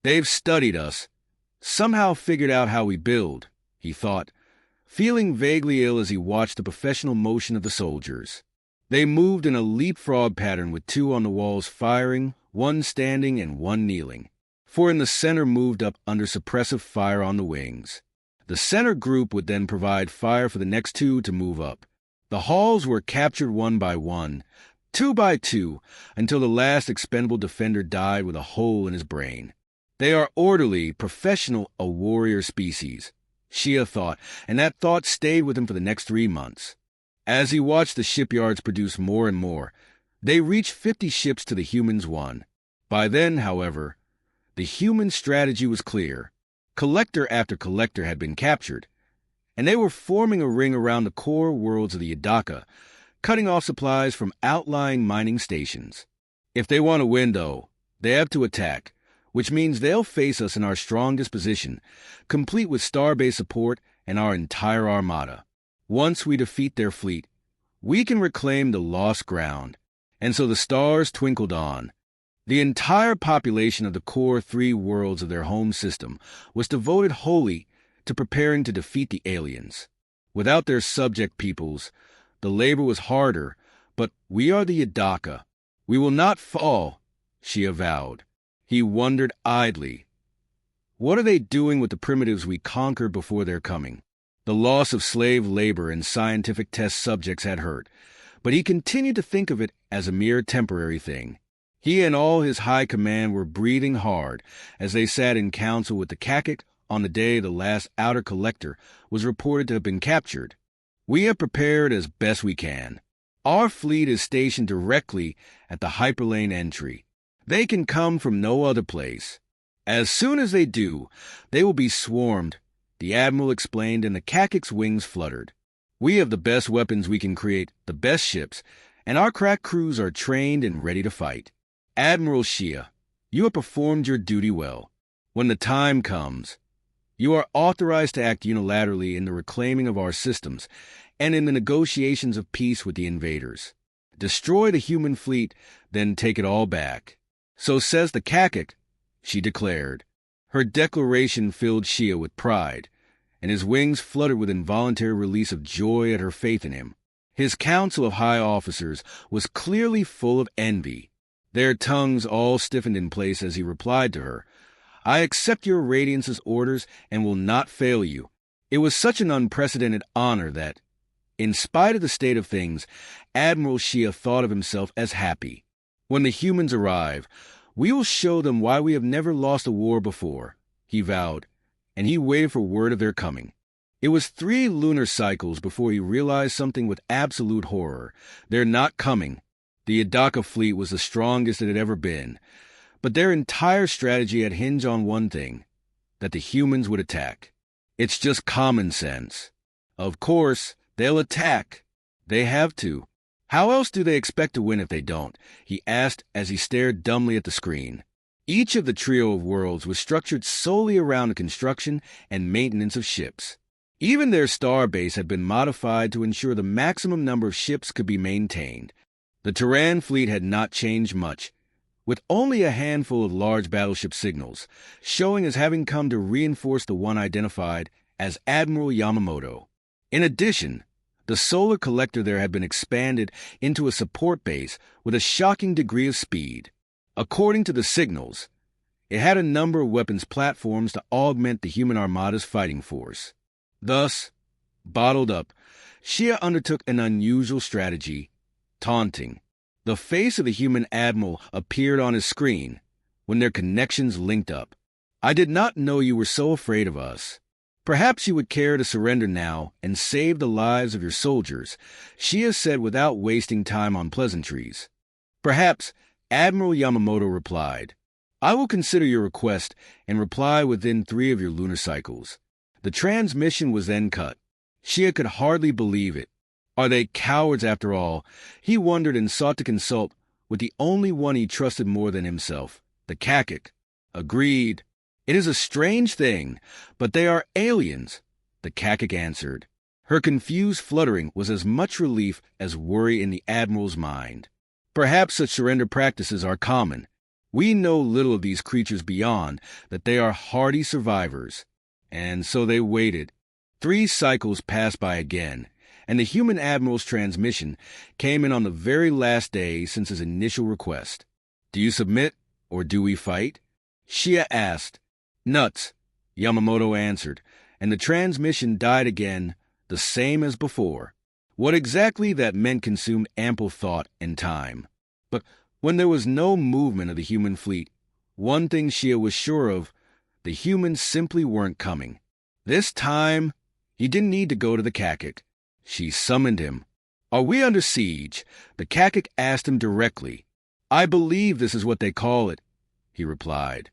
They've studied us, somehow figured out how we build, he thought, feeling vaguely ill as he watched the professional motion of the soldiers. They moved in a leapfrog pattern with 2 on the walls firing, 1 standing and 1 kneeling. 4 in the center moved up under suppressive fire on the wings. The center group would then provide fire for the next 2 to move up. The halls were captured 1 by 1, 2 by 2, until the last expendable defender died with a hole in his brain. They are orderly, professional, a warrior species, Shia thought, and that thought stayed with him for the next 3 months. As he watched the shipyards produce more and more, they reached 50 ships to the humans' 1. By then, however, the human strategy was clear. Collector after collector had been captured, and they were forming a ring around the core worlds of the Yadaka, cutting off supplies from outlying mining stations. If they want to win, though, they have to attack, which means they'll face us in our strongest position, complete with starbase support and our entire armada. Once we defeat their fleet, we can reclaim the lost ground. And so the stars twinkled on. The entire population of the core 3 worlds of their home system was devoted wholly to preparing to defeat the aliens. Without their subject peoples, the labor was harder, but we are the Yadaka. We will not fall, she avowed. He wondered idly. What are they doing with the primitives we conquered before their coming? The loss of slave labor and scientific test subjects had hurt, but he continued to think of it as a mere temporary thing. He and all his high command were breathing hard as they sat in council with the Kakik on the day the last outer collector was reported to have been captured. We have prepared as best we can. Our fleet is stationed directly at the hyperlane entry. They can come from no other place. As soon as they do, they will be swarmed, the admiral explained, and the Kakik's wings fluttered. We have the best weapons we can create, the best ships, and our crack crews are trained and ready to fight. Admiral Shia, you have performed your duty well. When the time comes, you are authorized to act unilaterally in the reclaiming of our systems and in the negotiations of peace with the invaders. Destroy the human fleet, then take it all back. So says the Kakik, she declared. Her declaration filled Shia with pride, and his wings fluttered with involuntary release of joy at her faith in him. His council of high officers was clearly full of envy. Their tongues all stiffened in place as he replied to her, I accept your radiance's orders and will not fail you. It was such an unprecedented honor that, in spite of the state of things, Admiral Shia thought of himself as happy. When the humans arrive, we will show them why we have never lost a war before, he vowed, and he waited for word of their coming. It was 3 lunar cycles before he realized something with absolute horror. They're not coming. The Yadaka fleet was the strongest it had ever been, but their entire strategy had hinged on one thing, that the humans would attack. It's just common sense. Of course, they'll attack. They have to. How else do they expect to win if they don't? He asked as he stared dumbly at the screen. Each of the trio of worlds was structured solely around the construction and maintenance of ships. Even their star base had been modified to ensure the maximum number of ships could be maintained. The Terran fleet had not changed much, with only a handful of large battleship signals, showing as having come to reinforce the one identified as Admiral Yamamoto. In addition, the solar collector there had been expanded into a support base with a shocking degree of speed. According to the signals, it had a number of weapons platforms to augment the human armada's fighting force. Thus, bottled up, Shia undertook an unusual strategy, taunting. The face of the human admiral appeared on his screen when their connections linked up. I did not know you were so afraid of us. Perhaps you would care to surrender now and save the lives of your soldiers, Shia said without wasting time on pleasantries. Perhaps, Admiral Yamamoto replied. I will consider your request and reply within 3 of your lunar cycles. The transmission was then cut. Shia could hardly believe it. Are they cowards after all? He wondered and sought to consult with the only one he trusted more than himself, the Kakik. Agreed. It is a strange thing, but they are aliens, the Kakik answered. Her confused fluttering was as much relief as worry in the Admiral's mind. Perhaps such surrender practices are common. We know little of these creatures beyond that they are hardy survivors. And so they waited. 3 cycles passed by again, and the human admiral's transmission came in on the very last day since his initial request. "Do you submit, or do we fight?" Shia asked. "Nuts," Yamamoto answered, and the transmission died again, the same as before. What exactly that meant consumed ample thought and time. But when there was no movement of the human fleet, one thing Shia was sure of: the humans simply weren't coming. This time, he didn't need to go to the Kakik. She summoned him. "Are we under siege?" The Kakik asked him directly. "I believe this is what they call it," he replied.